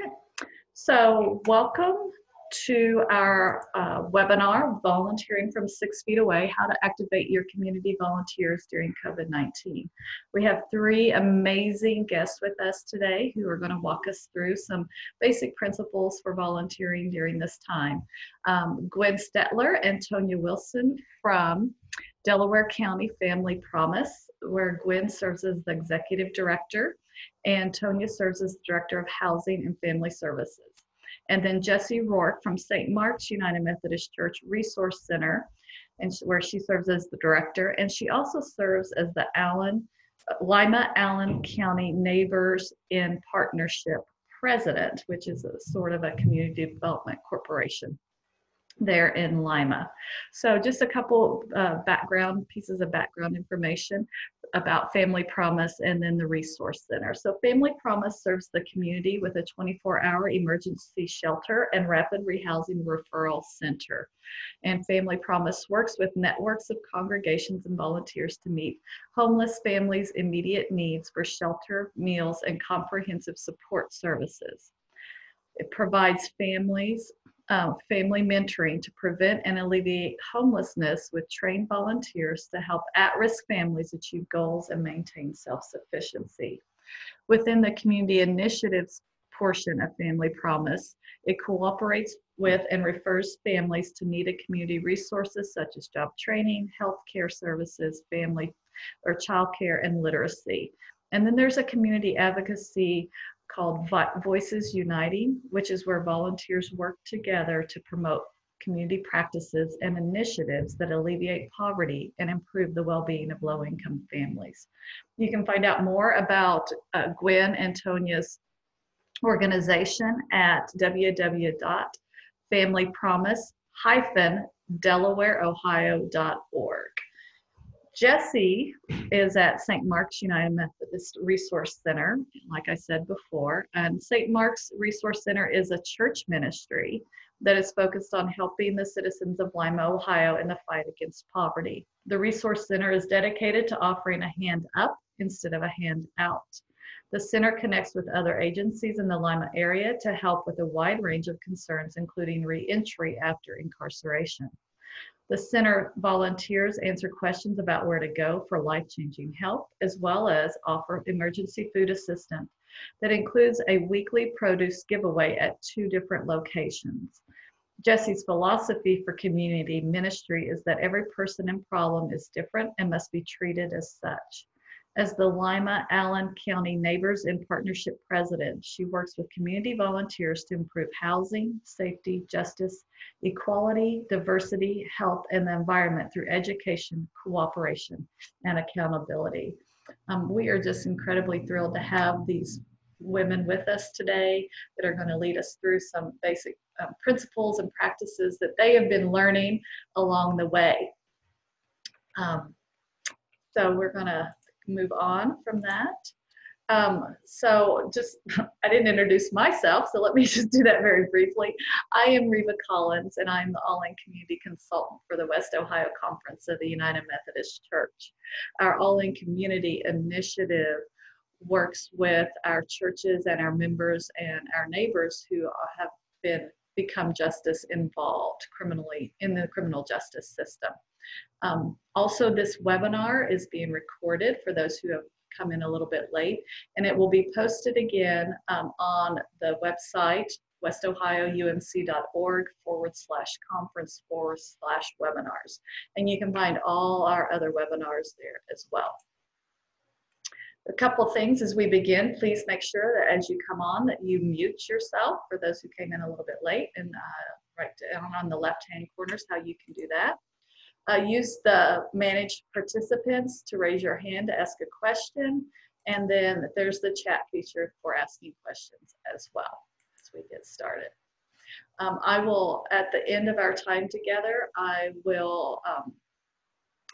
Okay, so welcome to our webinar, Volunteering from 6 Feet Away, How to Activate Your Community Volunteers During COVID-19. We have three amazing guests with us today who are going to walk us through some basic principles for volunteering during this time. Gwen Stetler and Tanya Wilson from Delaware County Family Promise, where Gwen serves as the Executive Director and Tanya serves as Director of Housing and Family Services. And then Jessie Rourke from St. Mark's United Methodist Church Resource Center, and where she serves as the Director, and she also serves as the Lima-Allen County Neighbors in Partnership President, which is a sort of a community development corporation there in Lima. So just a couple pieces of background information about Family Promise and then the Resource Center. So Family Promise serves the community with a 24-hour emergency shelter and rapid rehousing referral center. And Family Promise works with networks of congregations and volunteers to meet homeless families' immediate needs for shelter, meals, and comprehensive support services. It provides family mentoring to prevent and alleviate homelessness with trained volunteers to help at-risk families achieve goals and maintain self-sufficiency. Within the community initiatives portion of Family Promise, it cooperates with and refers families to needed community resources such as job training, health care services, family or child care, and literacy. And then there's a community advocacy called Voices Uniting, which is where volunteers work together to promote community practices and initiatives that alleviate poverty and improve the well-being of low-income families. You can find out more about Gwen and Tanya's organization at www.familypromise-delawareohio.org. Jessie is at St. Mark's United Methodist Resource Center, like I said before, and St. Mark's Resource Center is a church ministry that is focused on helping the citizens of Lima, Ohio in the fight against poverty. The Resource Center is dedicated to offering a hand up instead of a hand out. The center connects with other agencies in the Lima area to help with a wide range of concerns, including re-entry after incarceration. The center volunteers answer questions about where to go for life-changing help, as well as offer emergency food assistance that includes a weekly produce giveaway at 2 different locations. Jessie's philosophy for community ministry is that every person and problem is different and must be treated as such. As the Lima-Allen County Neighbors in Partnership President, she works with community volunteers to improve housing, safety, justice, equality, diversity, health, and the environment through education, cooperation, and accountability. We are just incredibly thrilled to have these women with us today that are going to lead us through some basic principles and practices that they have been learning along the way. So we're going to move on from that. So just, I didn't introduce myself, so let me just do that very briefly. I am Rima Collins, and I'm the All-In Community Consultant for the West Ohio Conference of the United Methodist Church. Our All-In Community initiative works with our churches and our members and our neighbors who have become justice involved criminally in the criminal justice system. Also, this webinar is being recorded for those who have come in a little bit late, and it will be posted again on the website westohioumc.org/conference/webinars. And you can find all our other webinars there as well. A couple things as we begin, please make sure that as you come on that you mute yourself for those who came in a little bit late, and right down on the left-hand corners how you can do that. Use the manage participants to raise your hand to ask a question, and then there's the chat feature for asking questions as well as we get started. I will, at the end of our time together, I will,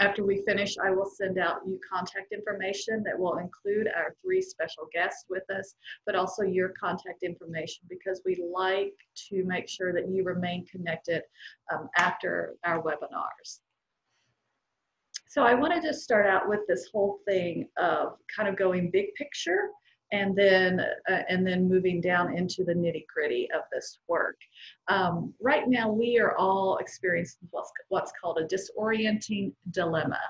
after we finish, I will send out you contact information that will include our 3 special guests with us, but also your contact information, because we like to make sure that you remain connected after our webinars. So I want to just start out with this whole thing of kind of going big picture and then moving down into the nitty-gritty of this work. Right now, we are all experiencing what's called a disorienting dilemma,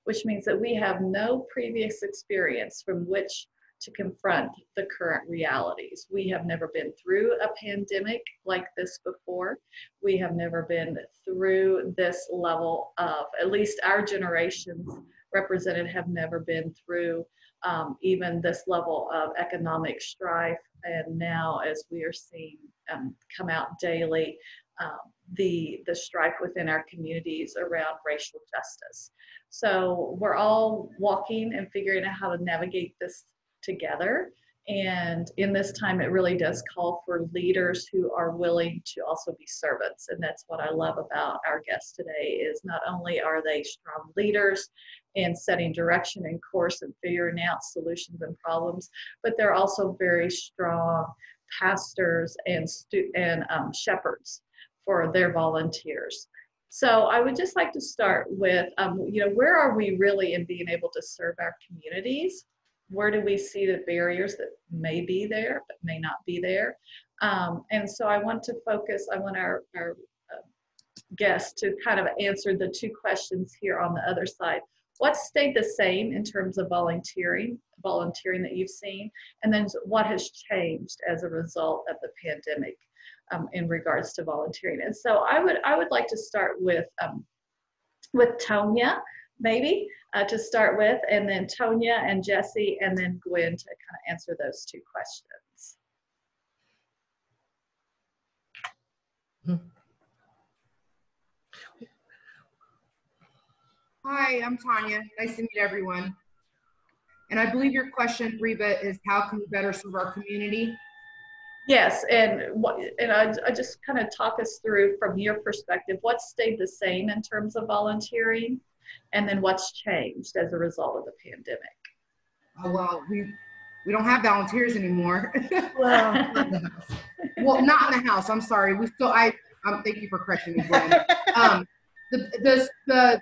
which means that we have no previous experience from which to confront the current realities. We have never been through a pandemic like this before. We have never been through this level of, at least our generations represented have never been through even this level of economic strife. And now, as we are seeing come out daily, the strife within our communities around racial justice. So we're all walking and figuring out how to navigate this together. And in this time, it really does call for leaders who are willing to also be servants. And that's what I love about our guests today, is not only are they strong leaders in setting direction and course and figuring out solutions and problems, but they're also very strong pastors and shepherds for their volunteers. So I would just like to start with, where are we really in being able to serve our communities? Where do we see the barriers that may be there, but may not be there? And so I want our guests to kind of answer the two questions here on the other side. What stayed the same in terms of volunteering that you've seen? And then what has changed as a result of the pandemic in regards to volunteering? And so I would like to start with Tanya, maybe to start with, and then Tanya and Jesse, and then Gwen to kind of answer those two questions. Hi, I'm Tanya. Nice to meet everyone. And I believe your question, Rima, is how can we better serve our community? Yes, and I just kind of talk us through from your perspective, what stayed the same in terms of volunteering, and then what's changed as a result of the pandemic. Oh, well, we don't have volunteers anymore. Well, not in the house. Well, not in the house. I'm sorry. Thank you for correcting me, Gwen. The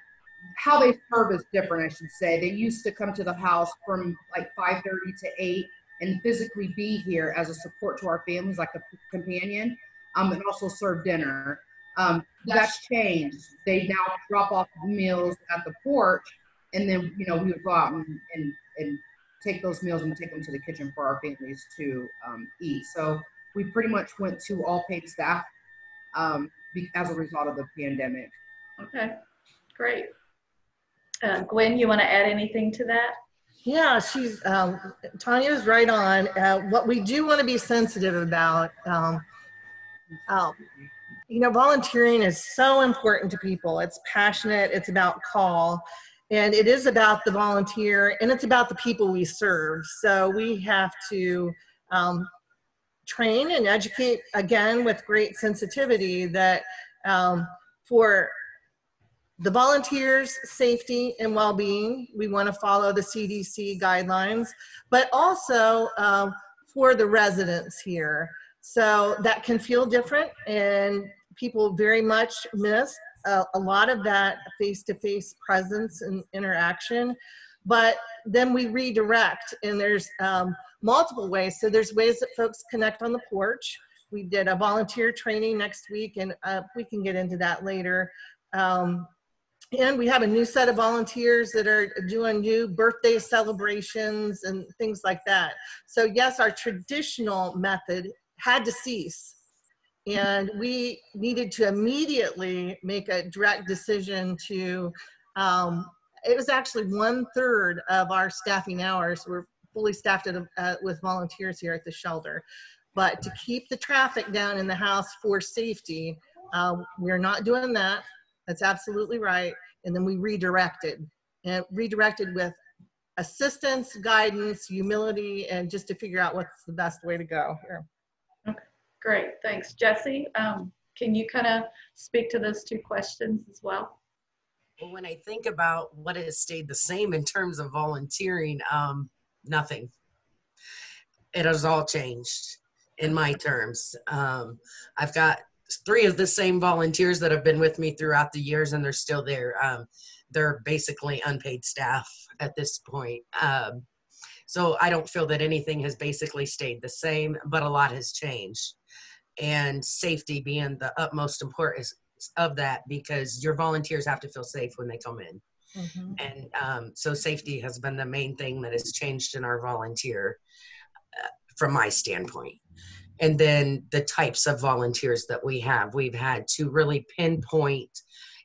how they serve is different, I should say. They used to come to the house from like 5:30 to 8 and physically be here as a support to our families, like a companion, and also serve dinner. That's changed. They now drop off meals at the porch, and then we would go out and take those meals and take them to the kitchen for our families to eat. So we pretty much went to all paid staff as a result of the pandemic. Okay, great. Gwen, you want to add anything to that? Yeah, Tanya's right on. What we do want to be sensitive about, volunteering is so important to people. It's passionate, it's about call, and it is about the volunteer, and it's about the people we serve. So we have to train and educate, again, with great sensitivity, that for the volunteers' safety and well-being, we want to follow the CDC guidelines, but also for the residents here. So that can feel different, and people very much miss a lot of that face-to-face presence and interaction. But then we redirect, and there's multiple ways. So there's ways that folks connect on the porch. We did a volunteer training next week, and we can get into that later. And we have a new set of volunteers that are doing new birthday celebrations and things like that. So yes, our traditional method had to cease, and we needed to immediately make a direct decision to, it was actually 1/3 of our staffing hours were fully staffed with volunteers here at the shelter. But to keep the traffic down in the house for safety, we're not doing that. That's absolutely right. And then we redirected with assistance, guidance, humility, and just to figure out what's the best way to go here. Okay, great, thanks. Jesse, can you kind of speak to those two questions as well? Well, when I think about what has stayed the same in terms of volunteering, nothing. It has all changed in my terms. I've got 3 of the same volunteers that have been with me throughout the years, and they're still there. They're basically unpaid staff at this point. So I don't feel that anything has basically stayed the same, but a lot has changed. And safety being the utmost importance of that, because your volunteers have to feel safe when they come in. Mm-hmm. And so safety has been the main thing that has changed in our volunteer from my standpoint. And then the types of volunteers that we've had to really pinpoint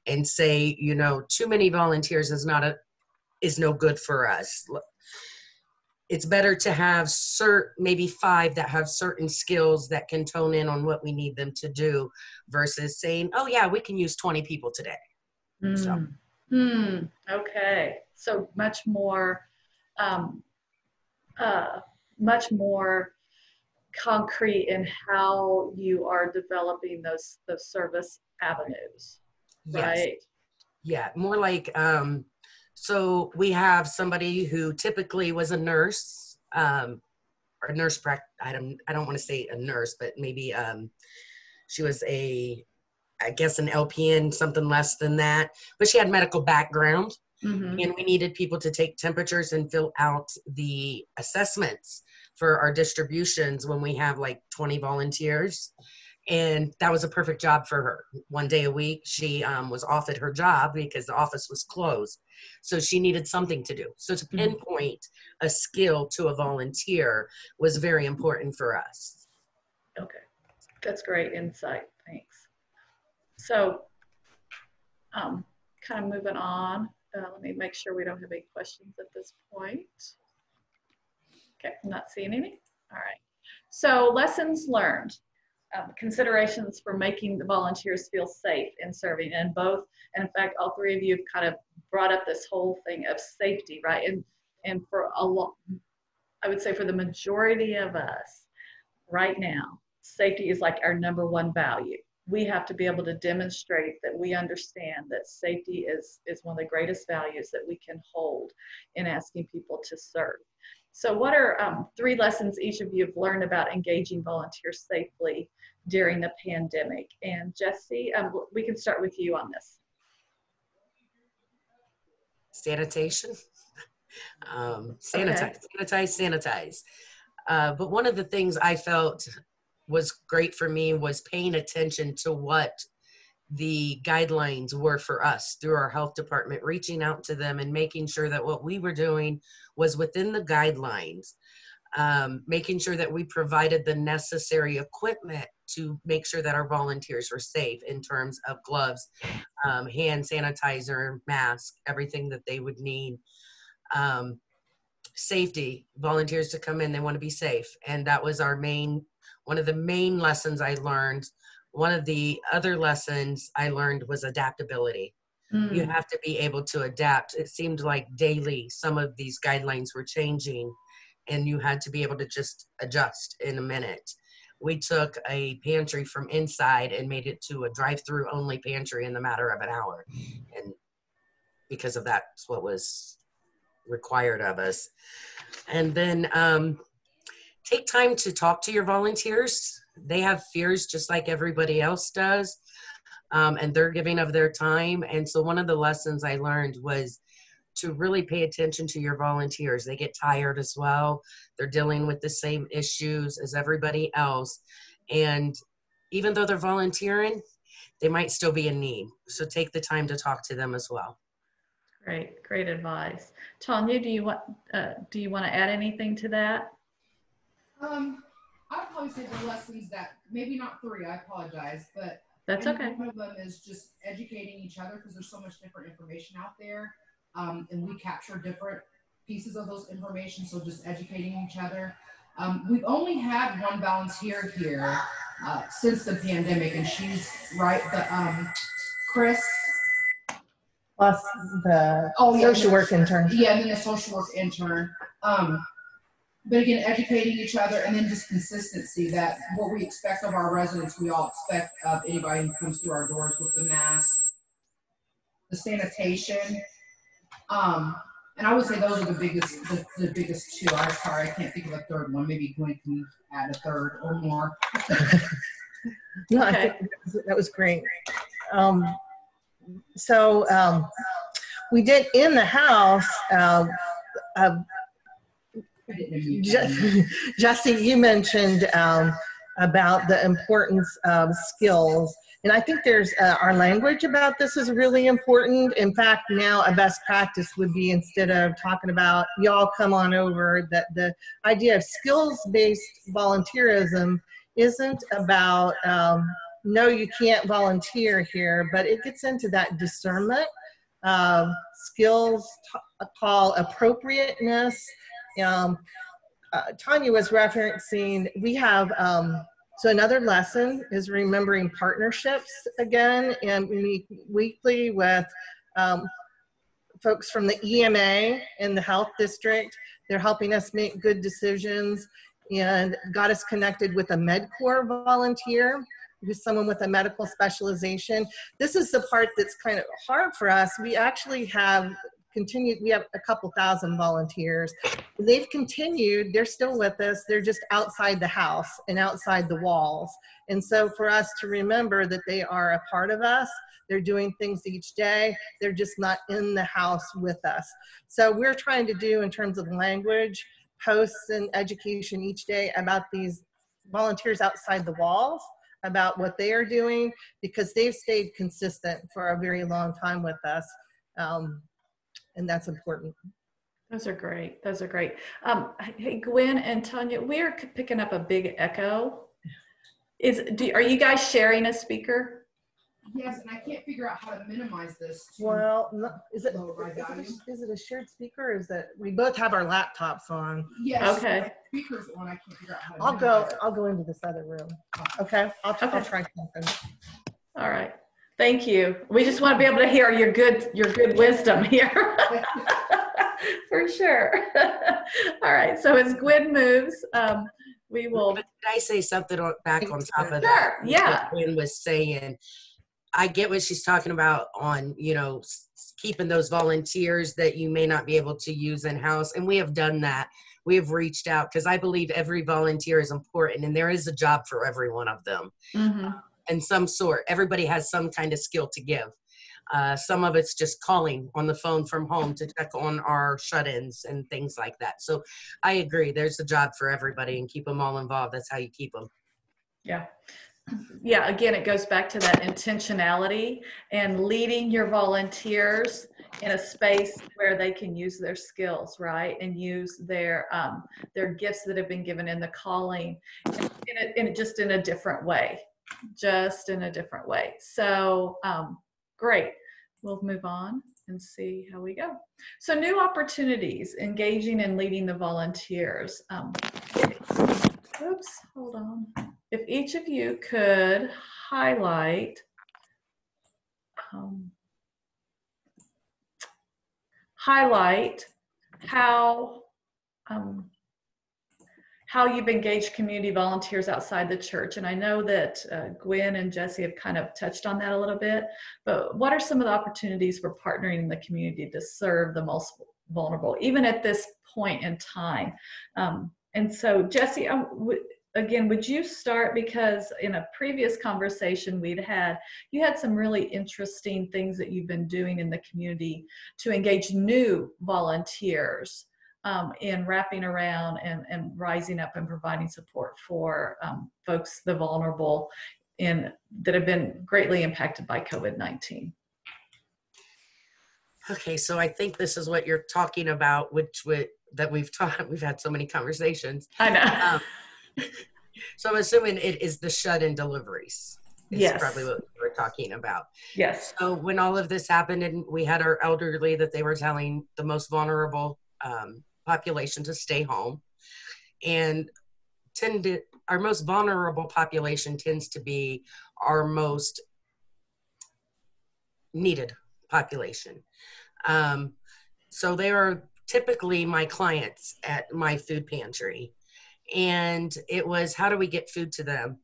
and say, you know, too many volunteers is no good for us. It's better to have maybe 5 that have certain skills that can tone in on what we need them to do, versus saying, oh yeah, we can use 20 people today. So. Okay. So much more concrete in how you are developing those service avenues, right? Yes. Yeah, more like, so we have somebody who typically was a nurse, or a nurse I don't want to say a nurse, but maybe she was I guess an LPN, something less than that, but she had medical background. Mm-hmm. And we needed people to take temperatures and fill out the assessments for our distributions when we have like 20 volunteers. And that was a perfect job for her. 1 day a week, she was off at her job because the office was closed. So she needed something to do. So to pinpoint a skill to a volunteer was very important for us. Okay, that's great insight. Thanks. So kind of moving on. Let me make sure we don't have any questions at this point. Okay, I'm not seeing any. All right. So lessons learned. Considerations for making the volunteers feel safe in serving, and in fact, all 3 of you have kind of brought up this whole thing of safety, right? And for a lot, I would say for the majority of us right now, safety is like our #1 value. We have to be able to demonstrate that we understand that safety is one of the greatest values that we can hold in asking people to serve. So what are 3 lessons each of you have learned about engaging volunteers safely during the pandemic? And Jesse, we can start with you on this. Sanitation. Okay. Sanitize. But one of the things I felt was great for me was paying attention to what the guidelines were for us through our health department, reaching out to them and making sure that what we were doing was within the guidelines, making sure that we provided the necessary equipment to make sure that our volunteers were safe in terms of gloves, hand sanitizer, mask, everything that they would need. Safety, volunteers to come in, they want to be safe. And that was one of the main lessons I learned. One of the other lessons I learned was adaptability. You have to be able to adapt. It seemed like daily some of these guidelines were changing, and you had to be able to just adjust in a minute. We took a pantry from inside and made it to a drive-through only pantry in the matter of an hour. And because of that, that's what was required of us. And then take time to talk to your volunteers. They have fears just like everybody else does, and they're giving of their time. And so one of the lessons I learned was to really pay attention to your volunteers. They get tired as well. They're dealing with the same issues as everybody else. And even though they're volunteering, they might still be in need. So take the time to talk to them as well. Great advice. Tanya, do you want to add anything to that? I'd probably say the lessons that, maybe not 3, I apologize, but that's okay. One of them is just educating each other, because there's so much different information out there, and we capture different pieces of those information, so just educating each other. We've only had 1 volunteer here since the pandemic, and she's Chris. Plus the social work intern. Yeah, and then the social work intern. But again, educating each other, and then just consistency, that what we expect of our residents, we all expect of anybody who comes through our doors, with the mask, the sanitation. And I would say those are the biggest 2. I'm sorry, I can't think of a 3rd one. Maybe Gwen can add a 3rd or more. No, I think that was great. So we did in the house, Jesse, you mentioned about the importance of skills. And I think there's our language about this is really important. In fact, now a best practice would be, instead of talking about y'all come on over, that the idea of skills-based volunteerism isn't about no, you can't volunteer here, but it gets into that discernment. Skills call appropriateness. Tanya was referencing, we have, so another lesson is remembering partnerships again, and we meet weekly with folks from the EMA and the health district. They're helping us make good decisions, and got us connected with a MedCorps volunteer, who's someone with a medical specialization. This is the part that's kind of hard for us. We actually have continued, we have a couple thousand volunteers. They've continued, they're still with us, they're just outside the house and outside the walls. And so for us to remember that they are a part of us, they're doing things each day, they're just not in the house with us. So we're trying to do, in terms of language, posts and education each day about these volunteers outside the walls, about what they are doing, because they've stayed consistent for a very long time with us. And that's important. Those are great. Those are great. Hey, Gwen and Tanya, we're picking up a big echo. Are you guys sharing a speaker? Yes, and I can't figure out how to minimize this. Well, no, is it a shared speaker? Or is that we both have our laptops on? Yes. Okay. Speakers on. I can't figure out how to. I'll go into this other room. Okay. I'll try something. All right. Thank you. We just want to be able to hear your good wisdom here. For sure. All right. So as Gwen moves, we will. But did I say something back on top of that? Sure. Yeah. Gwen was saying, I get what she's talking about on, keeping those volunteers that you may not be able to use in-house. And we have done that. We have reached out because I believe every volunteer is important, and there is a job for every one of them. Mm-hmm. And some sort. Everybody has some kind of skill to give. Some of it's just calling on the phone from home to check on our shut-ins and things like that. So I agree. There's a job for everybody, and keep them all involved. That's how you keep them. Yeah. Yeah. Again, it goes back to that intentionality and leading your volunteers in a space where they can use their skills, right? And use their gifts that have been given in the calling just in a different way. So great. We'll move on and see how we go. So new opportunities, engaging and leading the volunteers. Oops, hold on. If each of you could highlight how you've engaged community volunteers outside the church. And I know that Gwen and Jesse have kind of touched on that a little bit, but what are some of the opportunities for partnering in the community to serve the most vulnerable, even at this point in time? And so Jesse, again, would you start, because in a previous conversation you had some really interesting things that you've been doing in the community to engage new volunteers in wrapping around and rising up and providing support for folks, the vulnerable, that have been greatly impacted by COVID-19. Okay, so I think this is what you're talking about, that we've had so many conversations. I know. So I'm assuming it is the shut-in deliveries. Yes. Probably what we're talking about. Yes. So when all of this happened and we had our elderly that they were telling the most vulnerable population to stay home, and our most vulnerable population tends to be our most needed population. So they are typically my clients at my food pantry. And it was, how do we get food to them?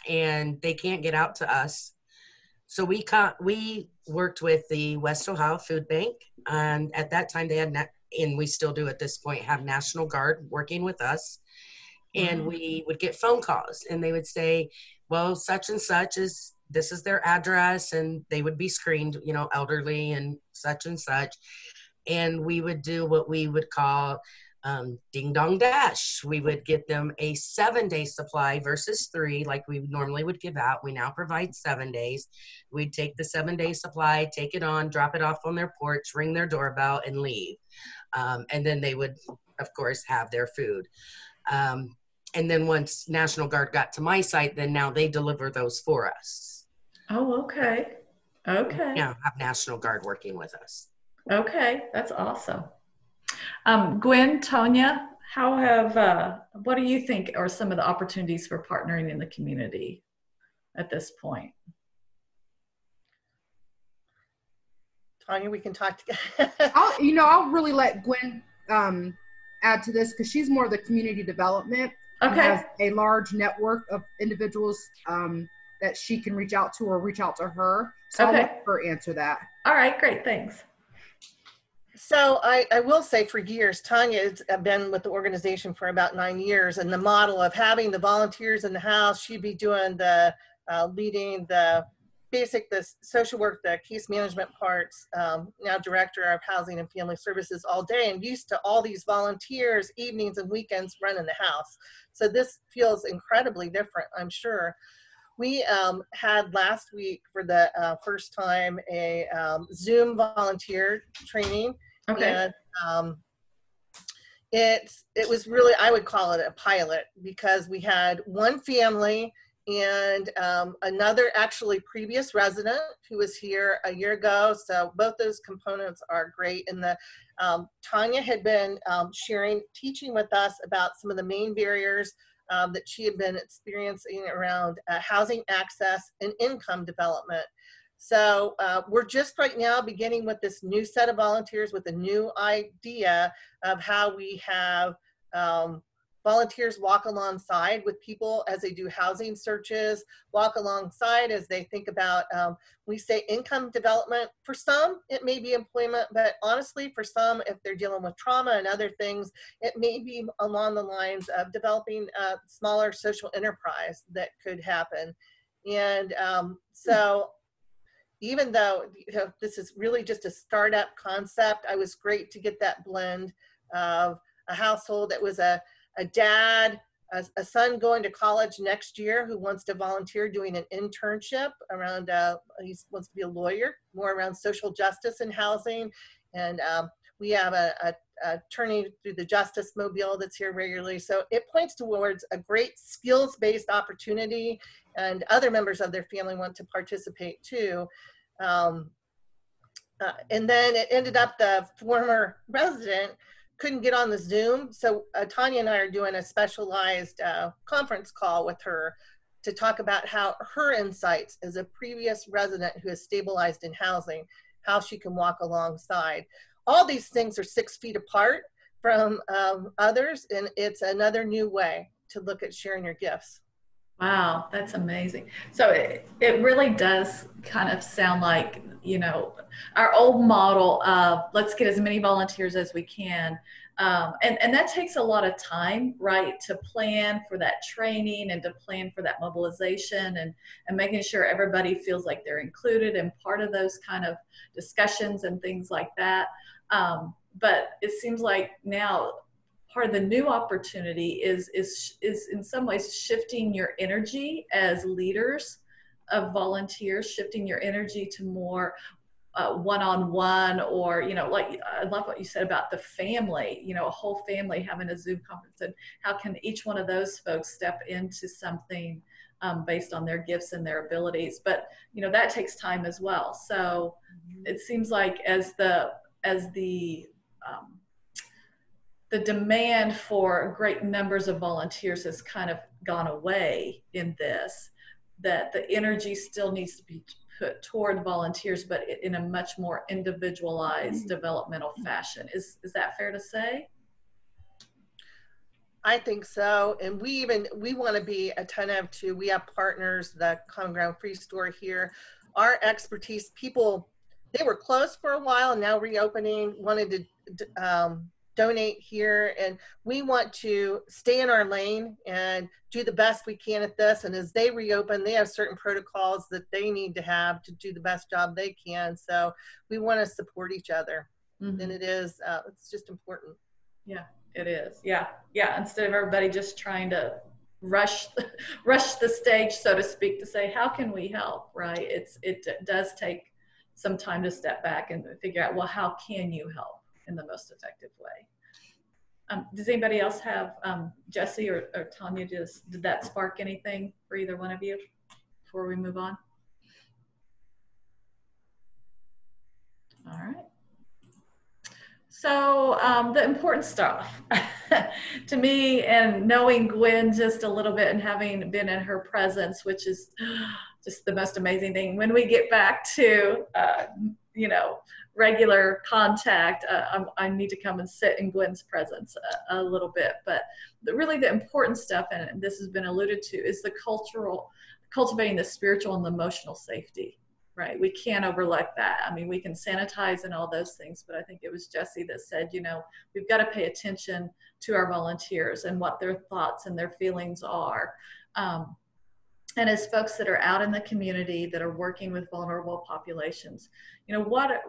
And they can't get out to us. So we worked with the West Ohio Food Bank. And at that time they had, and we still do at this point, have National Guard working with us. And we would get phone calls and they would say, well, such and such this is their address, and they would be screened, elderly and such. And we would do what we would call Ding dong dash. We would get them a 7-day supply versus 3 like we normally would give out. We now provide 7 days. We'd take the 7-day supply, take it on, drop it off on their porch, ring their doorbell, and leave. And then they would, of course, have their food. And then once National Guard got to my site, then now they deliver those for us. Oh, okay. Okay. Now have National Guard working with us. Okay, that's awesome. Gwen, Tanya, what do you think are some of the opportunities for partnering in the community at this point? Tanya, we can talk together. I'll really let Gwen add to this because she's more of the community development. Okay. And has a large network of individuals that she can reach out to or reach out to her. So I'll let her answer that. All right, great, thanks. So I will say for years, Tanya has been with the organization for about 9 years, and the model of having the volunteers in the house, she'd be doing the leading the social work, the case management parts, now director of housing and family services all day, and used to all these volunteers evenings and weekends running the house. So this feels incredibly different, I'm sure. We had last week for the first time a Zoom volunteer training. Okay. And it was really, I would call it a pilot, because we had one family and another actually previous resident who was here a year ago. So both those components are great. And Tanya had been teaching with us about some of the main barriers that she had been experiencing around housing access and income development. So we're just right now beginning with this new set of volunteers with a new idea of how we have volunteers walk alongside with people as they do housing searches, walk alongside as they think about, we say income development. For some, it may be employment, but honestly, for some, if they're dealing with trauma and other things, it may be along the lines of developing a smaller social enterprise that could happen. And so even though this is really just a startup concept, I was great to get that blend of a household that was a dad, a son going to college next year who wants to volunteer doing an internship around, he wants to be a lawyer, more around social justice and housing. And we have a attorney through the Justice Mobile that's here regularly. So it points towards a great skills-based opportunity, and other members of their family want to participate too. And then it ended up the former resident couldn't get on the Zoom. So Tanya and I are doing a specialized conference call with her to talk about how her insights as a previous resident who has stabilized in housing, how she can walk alongside. All these things are 6 feet apart from others, and it's another new way to look at sharing your gifts. Wow, that's amazing. So it really does kind of sound like, our old model of let's get as many volunteers as we can. And that takes a lot of time, right, to plan for that training and to plan for that mobilization and making sure everybody feels like they're included and part of those kind of discussions and things like that. But it seems like now part of the new opportunity is in some ways shifting your energy as leaders of volunteers, shifting your energy to more one-on-one, or like I love what you said about the family, a whole family having a Zoom conference, and how can each one of those folks step into something based on their gifts and their abilities. But that takes time as well. So it seems like as the demand for great numbers of volunteers has kind of gone away in this, that the energy still needs to be put toward volunteers, but in a much more individualized developmental fashion. Is that fair to say? I think so. And we want to be attentive to, we have partners, the Common Ground Free Store here, our expertise, people, they were closed for a while and now reopening, wanted to donate here, and we want to stay in our lane and do the best we can at this. And as they reopen, they have certain protocols that they need to have to do the best job they can. So we want to support each other. And it is, it's just important. Yeah, It is. Yeah. Yeah. Instead of everybody just trying to rush rush the stage, so to speak, to say, how can we help? Right. It does take some time to step back and figure out, well, how can you help in the most effective way? Does anybody else have, Jesse or Tanya, did that spark anything for either one of you before we move on? All right. So the important stuff to me, and knowing Gwen just a little bit and having been in her presence, which is just the most amazing thing. When we get back to, you know, regular contact, I need to come and sit in Gwen's presence a little bit. But really the important stuff, and this has been alluded to, is the cultivating the spiritual and the emotional safety. Right, we can't overlook that. I mean, we can sanitize and all those things, but I think it was Jesse that said, you know, we've got to pay attention to our volunteers and what their thoughts and their feelings are. And as folks that are out in the community that are working with vulnerable populations, you know, what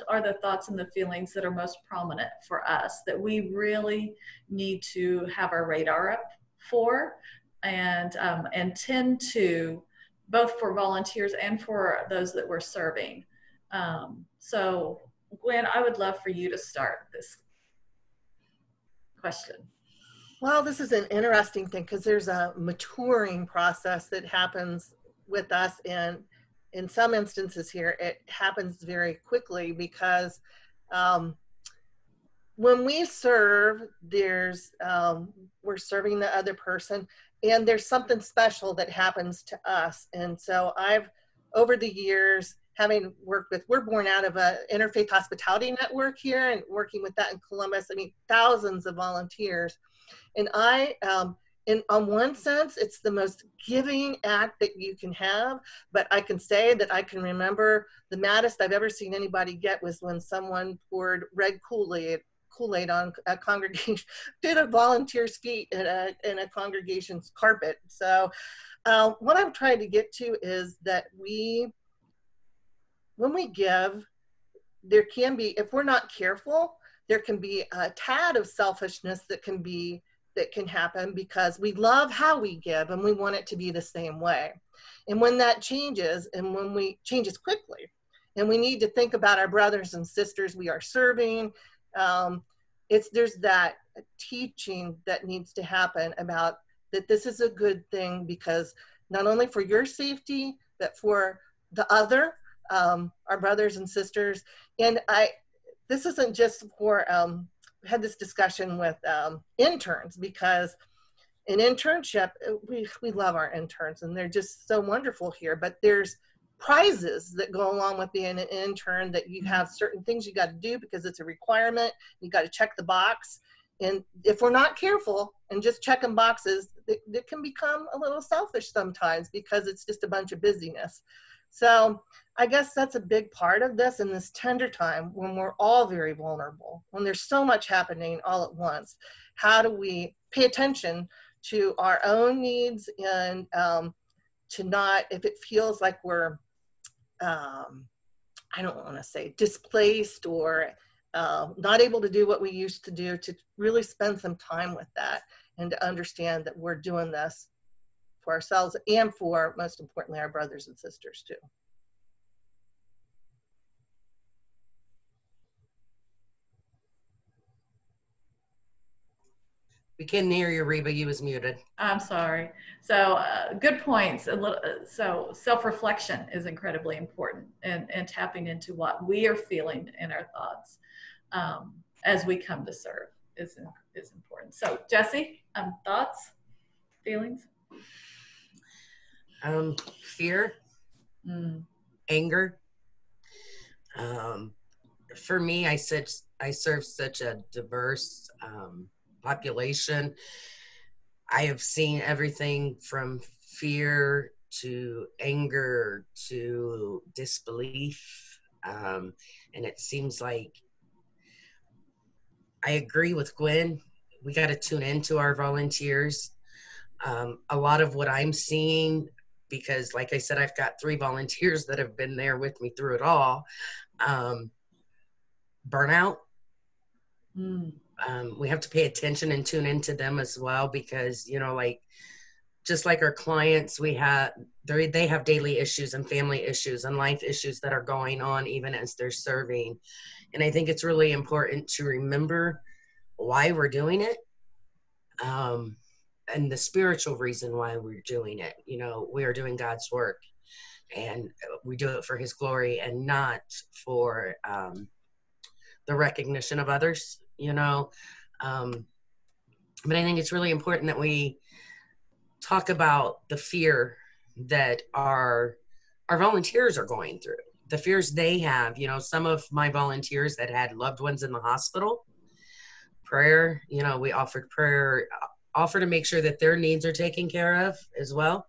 are the thoughts and the feelings that are most prominent for us that we really need to have our radar up for, and tend to, both for volunteers and for those that we're serving. So Gwen, I would love for you to start this question. Well, this is an interesting thing because there's a maturing process that happens with us, and in some instances here, it happens very quickly because when we serve, we're serving the other person, and there's something special that happens to us. And so I've, over the years, having worked with, we're born out of a interfaith hospitality network here, and working with that in Columbus, I mean, thousands of volunteers. And on one sense, it's the most giving act that you can have, but I can say that I can remember the maddest I've ever seen anybody get was when someone poured red Kool-Aid on a congregation, did a volunteer's feet in a congregation's carpet. So what I'm trying to get to is that when we give, there can be, if we're not careful, there can be a tad of selfishness that can happen because we love how we give and we want it to be the same way. And when that changes, and when we changes quickly, and we need to think about our brothers and sisters we are serving, there's that teaching that needs to happen about that this is a good thing, because not only for your safety, but for the other, our brothers and sisters. And this isn't just for, had this discussion with interns, because in internship, we love our interns and they're just so wonderful here, but there's prizes that go along with being an intern, that you have certain things you got to do because it's a requirement. You got to check the box. And if we're not careful and just checking boxes, it can become a little selfish sometimes because it's just a bunch of busyness. So I guess that's a big part of this in this tender time when we're all very vulnerable, when there's so much happening all at once. How do we pay attention to our own needs, and to not, if it feels like we're, I don't want to say displaced or not able to do what we used to do, to really spend some time with that and to understand that we're doing this for ourselves and for, most importantly, our brothers and sisters too. We couldn't hear you, Reba. You was muted. I'm sorry. So good points. So self-reflection is incredibly important, and tapping into what we are feeling in our thoughts as we come to serve is important. So Jesse, thoughts, feelings? Fear, anger. For me, I serve such a diverse population. I have seen everything from fear to anger to disbelief. And it seems like I agree with Gwen. We got to tune into our volunteers. A lot of what I'm seeing, because like I said, I've got 3 volunteers that have been there with me through it all. Burnout. We have to pay attention and tune into them as well, because, you know, like, just like our clients, they have daily issues and family issues and life issues that are going on even as they're serving. And I think it's really important to remember why we're doing it, and the spiritual reason why we're doing it. You know, we are doing God's work, and we do it for his glory and not for the recognition of others, you know. But I think it's really important that we talk about the fear that our volunteers are going through, the fears they have. You know, some of my volunteers that had loved ones in the hospital, prayer, you know, we offered prayer, offer to make sure that their needs are taken care of as well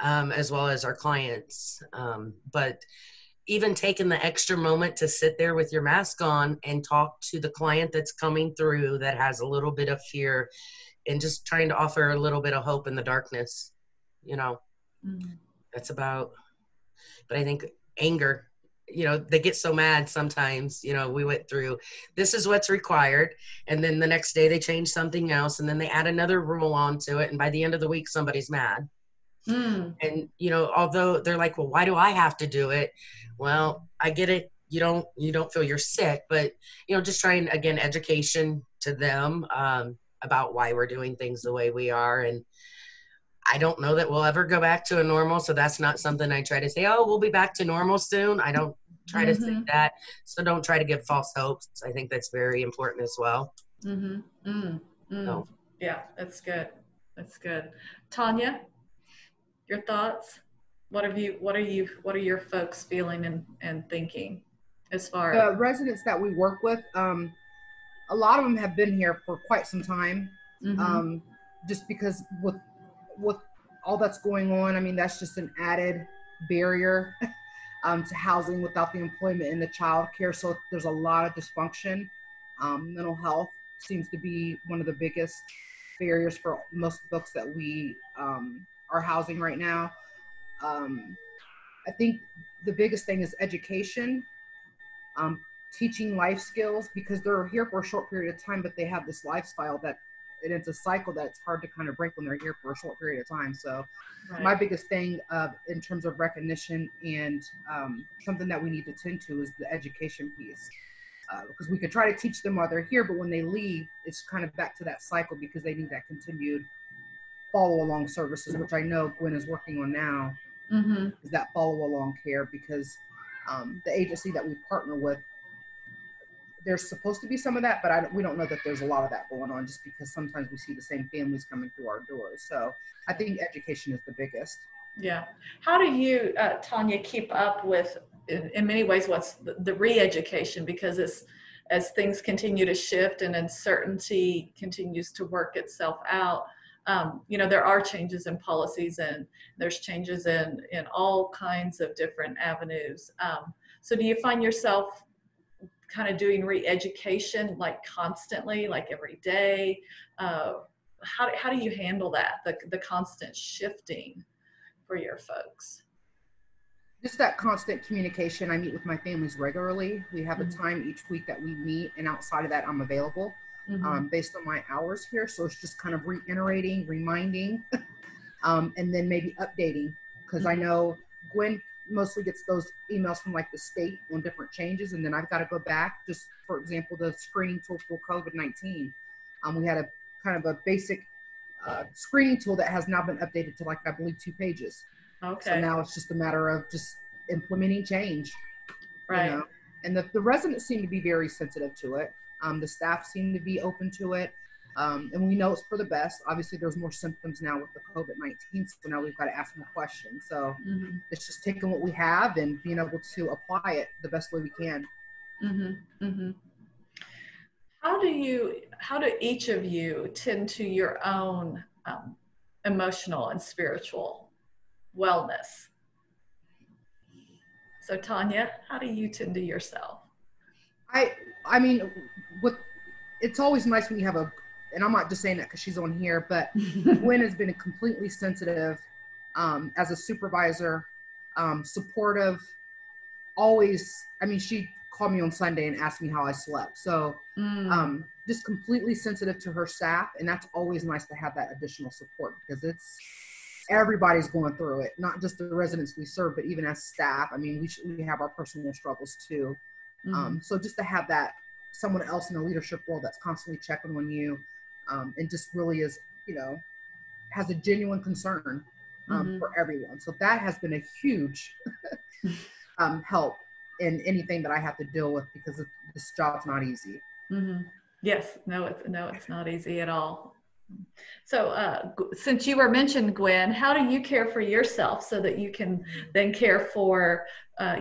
as our clients. But even taking the extra moment to sit there with your mask on and talk to the client that's coming through that has a little bit of fear, and just trying to offer a little bit of hope in the darkness, you know. That's about, but I think anger, you know, they get so mad sometimes. You know, we went through, this is what's required, and then the next day they change something else, and then they add another rule onto it, and by the end of the week somebody's mad. And, you know, although they're like, well, why do I have to do it? Well, I get it. You don't feel you're sick, but, you know, just trying, again, education to them about why we're doing things the way we are. And I don't know that we'll ever go back to a normal. So that's not something I try to say, oh, we'll be back to normal soon. I don't try to say that. So don't try to give false hopes. I think that's very important as well. So. Yeah, that's good. That's good. Tanya, your thoughts? What are your folks feeling and thinking as far as the residents that we work with? A lot of them have been here for quite some time. Just because with all that's going on, I mean, that's just an added barrier to housing without the employment and the child care. So there's a lot of dysfunction. Mental health seems to be one of the biggest barriers for most folks that we are housing right now. I think the biggest thing is education, teaching life skills, because they're here for a short period of time, but they have this lifestyle that, and it's a cycle that it's hard to kind of break when they're here for a short period of time. So my biggest thing in terms of recognition and something that we need to tend to is the education piece. Because we could try to teach them while they're here, but when they leave, it's kind of back to that cycle, because they need that continued follow along services, which I know Gwen is working on now, is that follow along care, because the agency that we partner with, there's supposed to be some of that, but we don't know that there's a lot of that going on, just because sometimes we see the same families coming through our doors. So I think education is the biggest. Yeah. How do you, Tanya, keep up with, in many ways, what's the re-education? Because as things continue to shift and uncertainty continues to work itself out, you know, there are changes in policies, and there's changes in all kinds of different avenues. So do you find yourself kind of doing re-education like constantly, like every day? How do you handle that, the constant shifting for your folks? Just that constant communication. I meet with my families regularly. We have a time each week that we meet, and outside of that, I'm available based on my hours here. So it's just kind of reiterating, reminding, and then maybe updating, because I know Gwen mostly gets those emails from like the state on different changes, and then I've got to go back. Just for example, the screening tool for COVID-19. We had a kind of a basic screening tool that has now been updated to, like, I believe 2 pages. Okay. So now it's just a matter of just implementing change. Right. You know? And the residents seem to be very sensitive to it. The staff seem to be open to it. And we know it's for the best. Obviously, there's more symptoms now with the COVID-19, so now we've got to ask more questions. So it's just taking what we have and being able to apply it the best way we can. How do each of you tend to your own emotional and spiritual wellness? So Tanya, how do you tend to yourself? I mean, it's always nice when you have and I'm not just saying that because she's on here, but Gwen has been completely sensitive as a supervisor, supportive, always. I mean, she call me on Sunday and ask me how I slept. So just completely sensitive to her staff. And that's always nice to have that additional support, because everybody's going through it, not just the residents we serve, but even as staff. I mean, we have our personal struggles too. So just to have that someone else in a leadership role that's constantly checking on you, and just really is, has a genuine concern for everyone. So that has been a huge help in anything that I have to deal with, because this job's not easy. Yes, no, it's not easy at all. So since you were mentioned, Gwen, how do you care for yourself so that you can then care for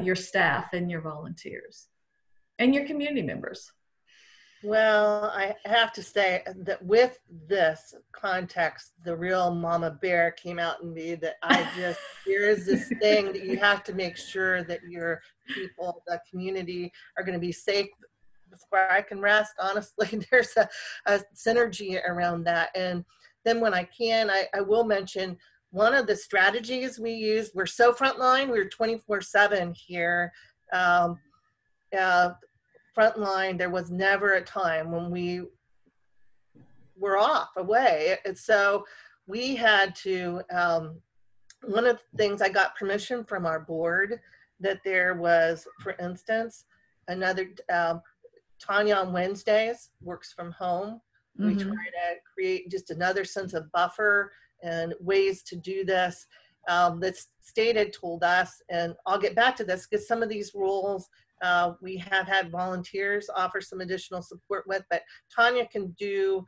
your staff and your volunteers and your community members? Well, I have to say that with this context, the real mama bear came out in me, that there is this thing that you have to make sure that your people, the community, are going to be safe before I can rest. Honestly, there's a synergy around that. And then when I can, I will mention one of the strategies we use. We're so frontline. We're 24/7 here. Frontline, there was never a time when we were away. And so we had to, one of the things, I got permission from our board that there was, for instance, another, Tanya on Wednesdays works from home. We try to create just another sense of buffer and ways to do this. The state had told us, and I'll get back to this, because some of these roles we have had volunteers offer some additional support with, but Tanya can do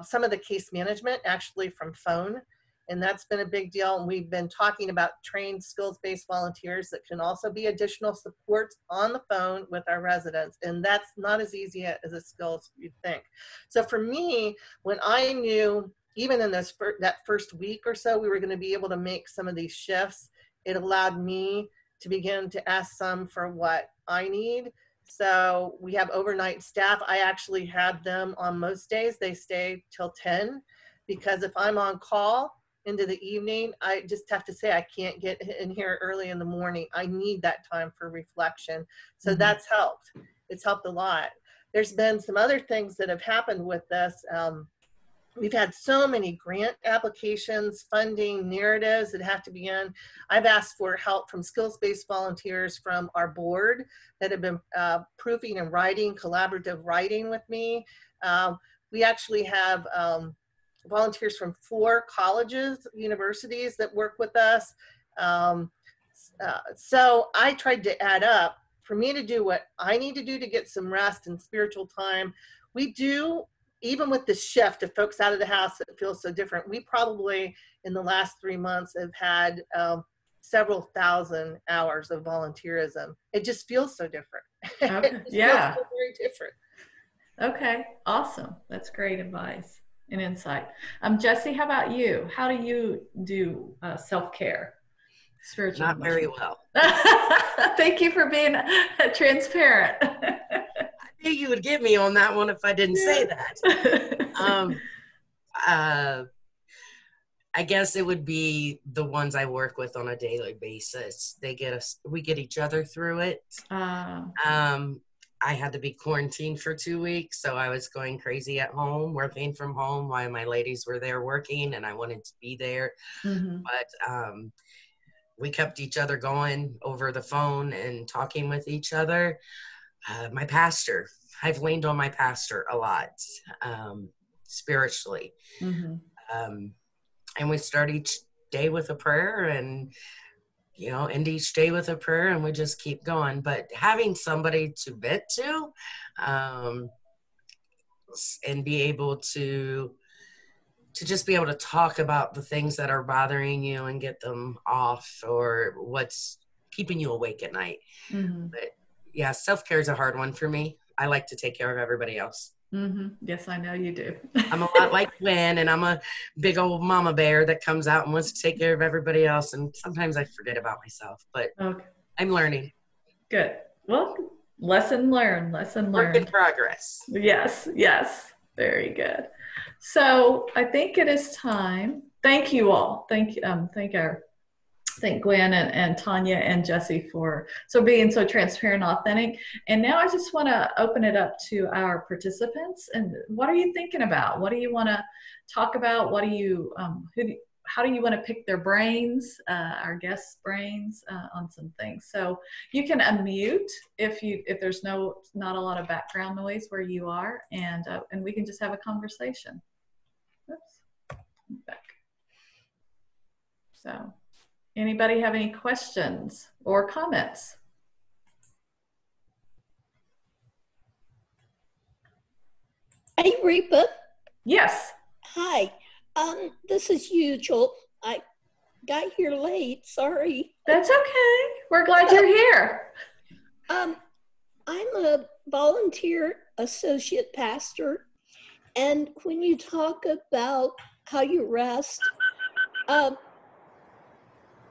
some of the case management actually from phone, and that's been a big deal. And we've been talking about trained skills-based volunteers that can also be additional supports on the phone with our residents, and that's not as easy as a skill as you'd think. So for me, when I knew, even in that first week or so, we were going to be able to make some of these shifts, it allowed me to begin to ask some for what I need. So we have overnight staff. I actually have them on most days. They stay till 10, because if I'm on call into the evening, I just have to say I can't get in here early in the morning. I need that time for reflection. So that's helped. It's helped a lot. There's been some other things that have happened with this. We've had so many grant applications, funding, narratives that have to be in. I've asked for help from skills-based volunteers from our board that have been proofing and writing, collaborative writing with me. We actually have volunteers from 4 colleges, universities that work with us. So I tried to add up, for me to do what I need to do to get some rest and spiritual time. We do, even with the shift of folks out of the house, it feels so different. We probably, in the last 3 months, have had several thousand hours of volunteerism. It just feels so different. Okay. Yeah. Feels so very different. Okay. Awesome. That's great advice and insight. Jesse, how about you? How do you do self-care? Spiritual. Not very well. Thank you for being transparent. I knew you would get me on that one if I didn't say that. I guess it would be the ones I work with on a daily basis. We get each other through it. I had to be quarantined for 2 weeks, so I was going crazy at home, working from home while my ladies were there working, and I wanted to be there. But we kept each other going over the phone and talking with each other. My pastor, I've leaned on my pastor a lot, spiritually. And we start each day with a prayer, and end each day with a prayer, and we just keep going. But having somebody to vent to, and be able to just be able to talk about the things that are bothering you and get them off, or what's keeping you awake at night. But yeah, self-care is a hard one for me. I like to take care of everybody else. Yes, I know you do. I'm a lot like Gwen, and I'm a big old mama bear that comes out and wants to take care of everybody else. And sometimes I forget about myself, but I'm learning. Good. Well, lesson learned. Work in progress. Yes. Very good. So I think it is time. Thank you all. Thank Thank Gwen and Tanya and Jesse for being so transparent and authentic. And now I just want to open it up to our participants. And what are you thinking about? What do you want to talk about? What do you, how do you want to pick their brains, our guests' brains on some things? So you can unmute if there's not a lot of background noise where you are, and we can just have a conversation. Oops. Back. So. Anybody have any questions or comments? Hey, Rima. Yes. Hi. This is Eugel. I got here late. Sorry. That's okay. We're glad you're here. I'm a volunteer associate pastor, and when you talk about how you rest,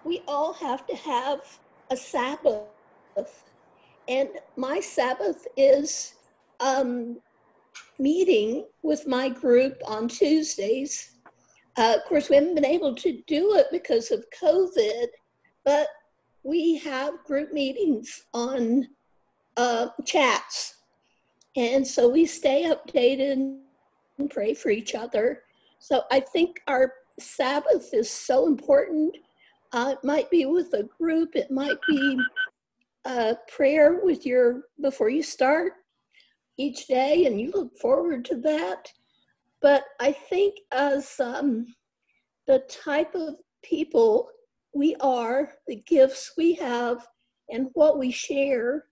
we all have to have a Sabbath, and my Sabbath is meeting with my group on Tuesdays. Of course, we haven't been able to do it because of COVID, but we have group meetings on chats, and so we stay updated and pray for each other. So I think our Sabbath is so important. It might be with a group, it might be a prayer with before you start each day, and you look forward to that. But I think as the type of people we are, the gifts we have, and what we share,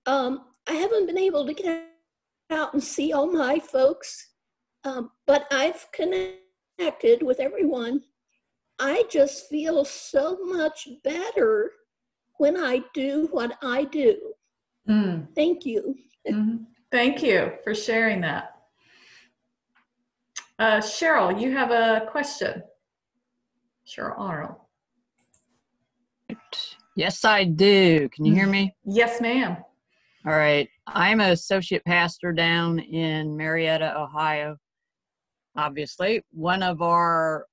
I haven't been able to get out and see all my folks, but I've connected with everyone. I just feel so much better when I do what I do. Thank you. Thank you for sharing that. Cheryl, you have a question. Cheryl Arnold. Yes, I do. Can you hear me? Yes, ma'am. All right. I'm an associate pastor down in Marietta, Ohio. Obviously, one of our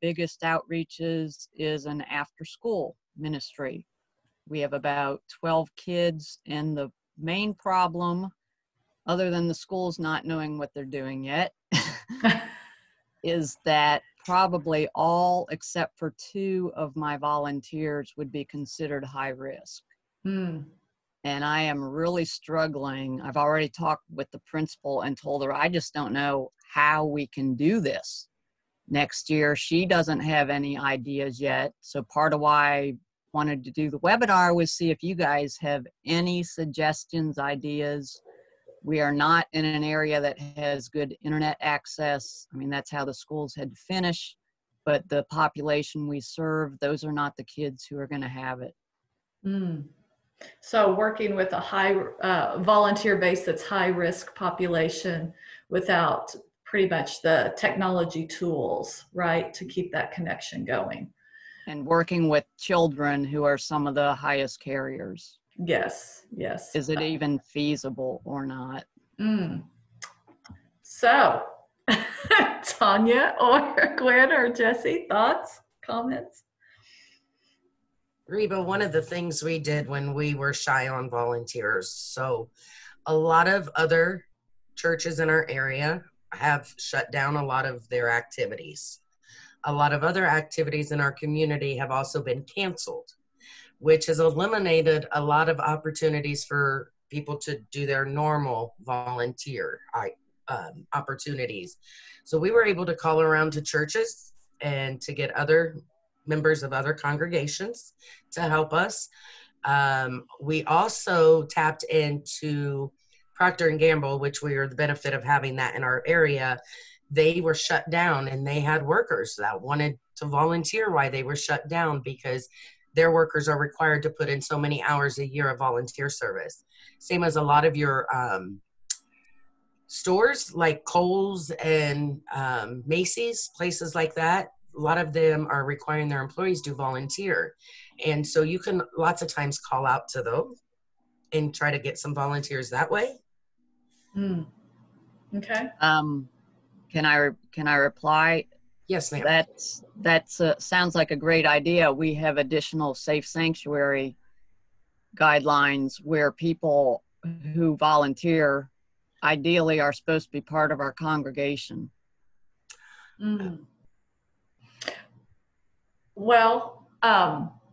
biggest outreaches is an after-school ministry. We have about 12 kids, and the main problem, other than the schools not knowing what they're doing yet, is that probably all except for 2 of my volunteers would be considered high risk. And I am really struggling. I've already talked with the principal and told her I just don't know how we can do this next year. She doesn't have any ideas yet. So part of why I wanted to do the webinar was see if you guys have any suggestions, ideas. We are not in an area that has good internet access. I mean, that's how the schools had to finish. But the population we serve, those are not the kids who are going to have it. So working with a high volunteer base that's high risk population without pretty much the technology tools, right, to keep that connection going. And working with children who are some of the highest carriers. Yes, yes. Is it even feasible or not? So, Tanya or Gwen or Jesse, thoughts, comments? Reba, one of the things we did when we were shy on volunteers, so a lot of other churches in our area have shut down a lot of their activities. A lot of other activities in our community have also been canceled, which has eliminated a lot of opportunities for people to do their normal volunteer opportunities. So we were able to call around to churches and to get other members of other congregations to help us. We also tapped into Procter & Gamble, which we are the benefit of having that in our area. They were shut down, and they had workers that wanted to volunteer while they were shut down because their workers are required to put in so many hours a year of volunteer service. Same as a lot of your stores like Kohl's and Macy's, places like that. A lot of them are requiring their employees to volunteer. And so you can lots of times call out to those and try to get some volunteers that way. Okay. Can I reply? Yes, ma'am. That's sounds like a great idea. We have additional safe sanctuary guidelines where people who volunteer ideally are supposed to be part of our congregation. Mm. Well,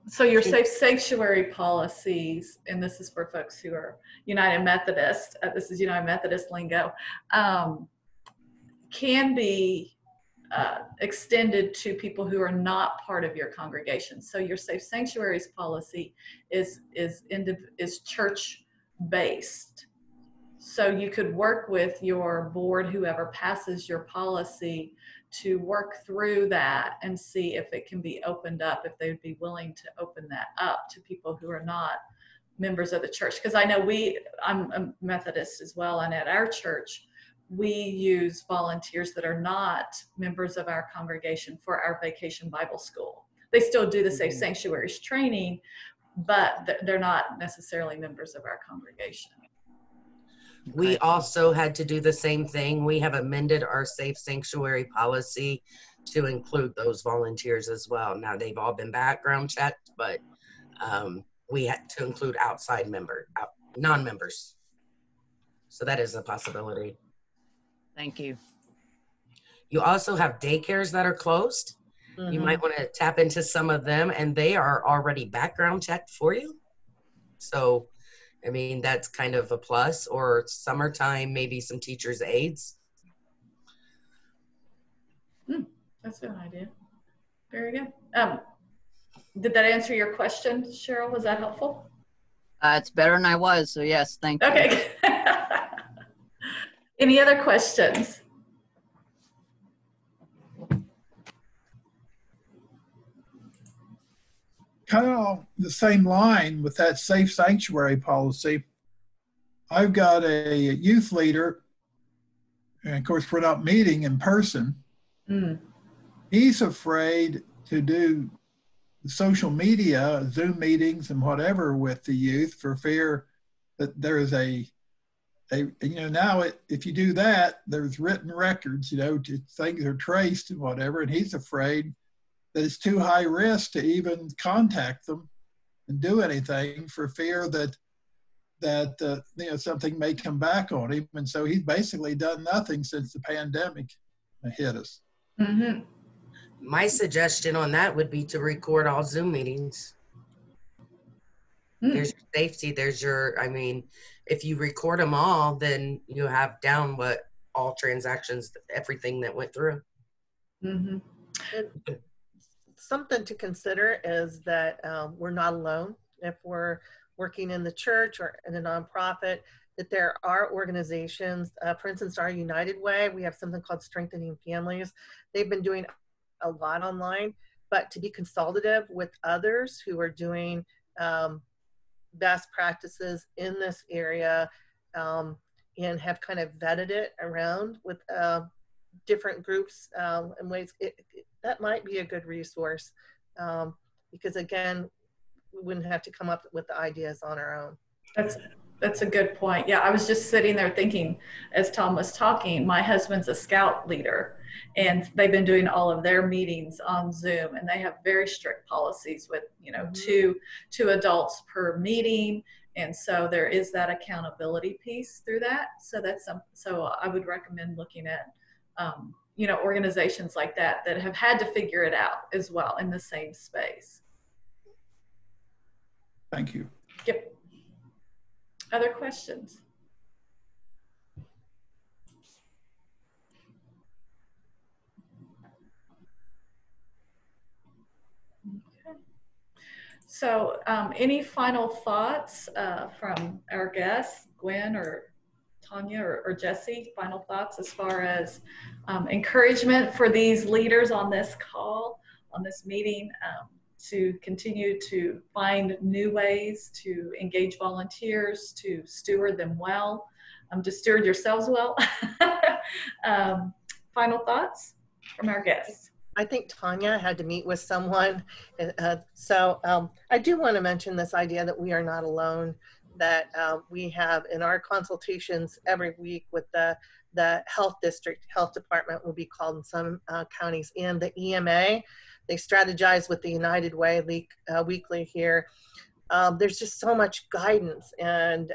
so your safe sanctuary policies, and this is for folks who are United Methodist, this is United Methodist lingo, can be extended to people who are not part of your congregation. So your safe sanctuaries policy is church based. So you could work with your board, whoever passes your policy, to work through that and see if it can be opened up, if they would be willing to open that up to people who are not members of the church. Because I know I'm a Methodist as well, and at our church, we use volunteers that are not members of our congregation for our vacation Bible school. They still do the safe sanctuaries training, but they're not necessarily members of our congregation. We also had to do the same thing. We have amended our safe sanctuary policy to include those volunteers as well. Now, they've all been background checked, but we had to include outside non-members. So that is a possibility. Thank you. You also have daycares that are closed. Mm-hmm. You might want to tap into some of them, and they are already background checked for you. So, I mean, that's kind of a plus. Or summertime, maybe some teachers' aides. That's an idea. Very good. Did that answer your question, Cheryl? Was that helpful? It's better than I was, so yes, thank you. Okay. Any other questions? Kind of the same line with that safe sanctuary policy. I've got a youth leader, and of course we're not meeting in person. He's afraid to do social media, Zoom meetings and whatever with the youth for fear that there is now if you do that, there's written records, things are traced and whatever, and he's afraid that it's too high risk to even contact them and do anything for fear that something may come back on him. And so he's basically done nothing since the pandemic hit us. Mm-hmm. My suggestion on that would be to record all Zoom meetings. There's your safety. If you record them all, then you have down all transactions, everything that went through. Mm-hmm. Something to consider is that we're not alone. If we're working in the church or in a nonprofit, that there are organizations, for instance, our United Way, we have something called Strengthening Families. They've been doing a lot online, but to be consultative with others who are doing best practices in this area and have kind of vetted it around with different groups and ways, that might be a good resource because again, we wouldn't have to come up with the ideas on our own. That's a good point. Yeah, I was just sitting there thinking as Tom was talking, my husband's a scout leader and they've been doing all of their meetings on Zoom, and they have very strict policies with, two adults per meeting. And so there is that accountability piece through that. So so I would recommend looking at, organizations like that have had to figure it out as well in the same space. Thank you. Yep. Other questions? Okay. So any final thoughts from our guests, Gwen or Tanya or Jesse, final thoughts as far as encouragement for these leaders on this call, on this meeting, to continue to find new ways to engage volunteers, to steward them well, to steward yourselves well. Final thoughts from our guests? I think Tanya had to meet with someone. So I do want to mention this idea that we are not alone, that we have in our consultations every week with the the health district, health department will be called in some counties, and the EMA. They strategize with the United Way weekly here. There's just so much guidance and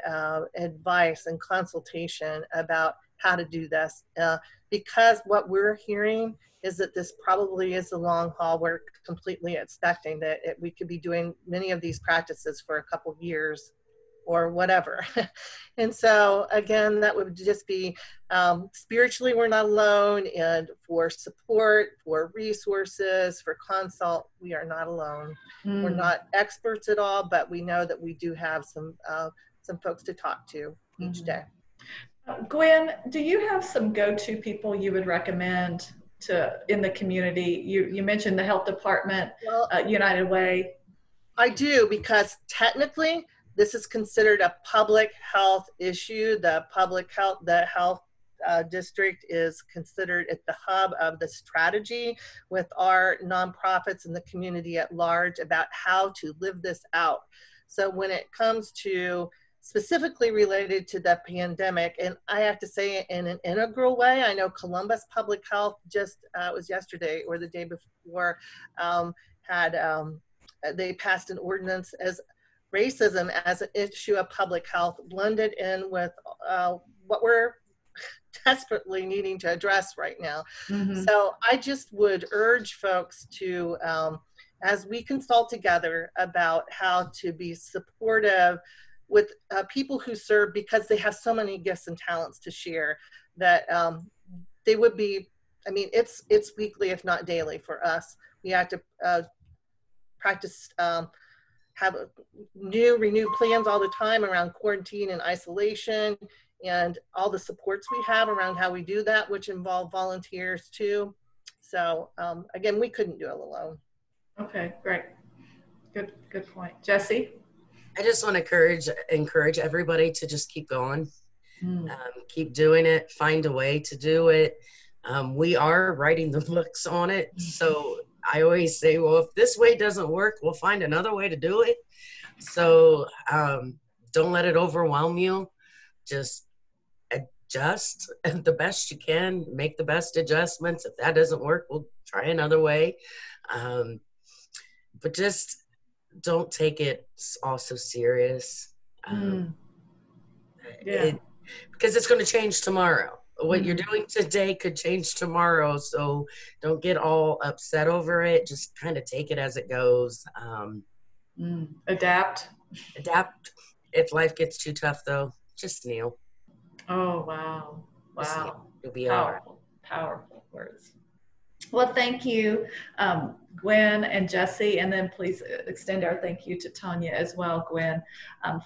advice and consultation about how to do this, because what we're hearing is that this probably is the long haul. We're completely expecting that we could be doing many of these practices for a couple of years or whatever. And so again, that would just be spiritually, we're not alone, and for support, for resources, for consult, we are not alone. We're not experts at all, but we know that we do have some folks to talk to each day. Gwen, do you have some go-to people you would recommend in the community? You mentioned the health department, United Way. I do, because technically this is considered a public health issue. The health district is considered at the hub of the strategy with our nonprofits and the community at large about how to live this out. So when it comes to specifically related to the pandemic, and I have to say in an integral way, I know Columbus Public Health just, it was yesterday or the day before, they passed an ordinance as racism as an issue of public health blended in with what we're desperately needing to address right now. So I just would urge folks to, as we consult together about how to be supportive with people who serve, because they have so many gifts and talents to share, that they would be, I mean, it's weekly, if not daily for us. We have to practice, have renewed plans all the time around quarantine and isolation, and all the supports we have around how we do that, which involve volunteers too. So again, we couldn't do it alone. Okay, great. Good point. Jesse? I just want to encourage everybody to just keep going, keep doing it, find a way to do it. We are writing the books on it. So I always say, well, if this way doesn't work, we'll find another way to do it. So don't let it overwhelm you. Just adjust the best you can, make the best adjustments. If that doesn't work, we'll try another way. But just don't take it all so serious. Because it's going to change tomorrow. What you're doing today could change tomorrow. So don't get all upset over it. Just kind of take it as it goes. Adapt. If life gets too tough, though, just kneel. Oh, wow. You'll be all right. Powerful words. Well, thank you, Gwen and Jesse, and then please extend our thank you to Tanya as well, Gwen,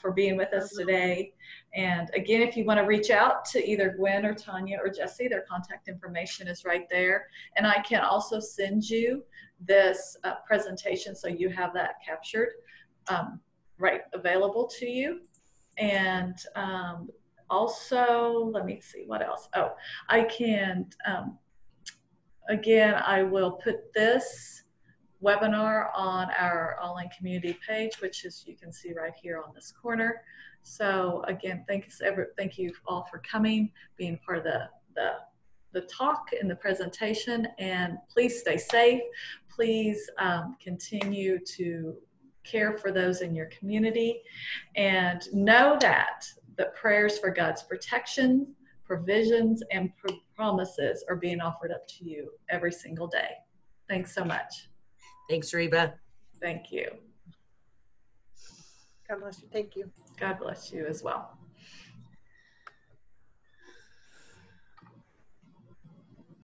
for being with us today. And again, if you want to reach out to either Gwen or Tanya or Jesse, their contact information is right there. And I can also send you this presentation so you have that captured, right, available to you. And also, let me see what else. Oh, I can, again, I will put this webinar on our online community page, which is, you can see right here on this corner. So again, thank you all for coming, being part of the talk and the presentation, and please stay safe. Please continue to care for those in your community, and know that the prayers for God's protection, provisions, and promises are being offered up to you every single day. Thanks so much. Thanks, Rima. Thank you. God bless you. Thank you. God bless you as well.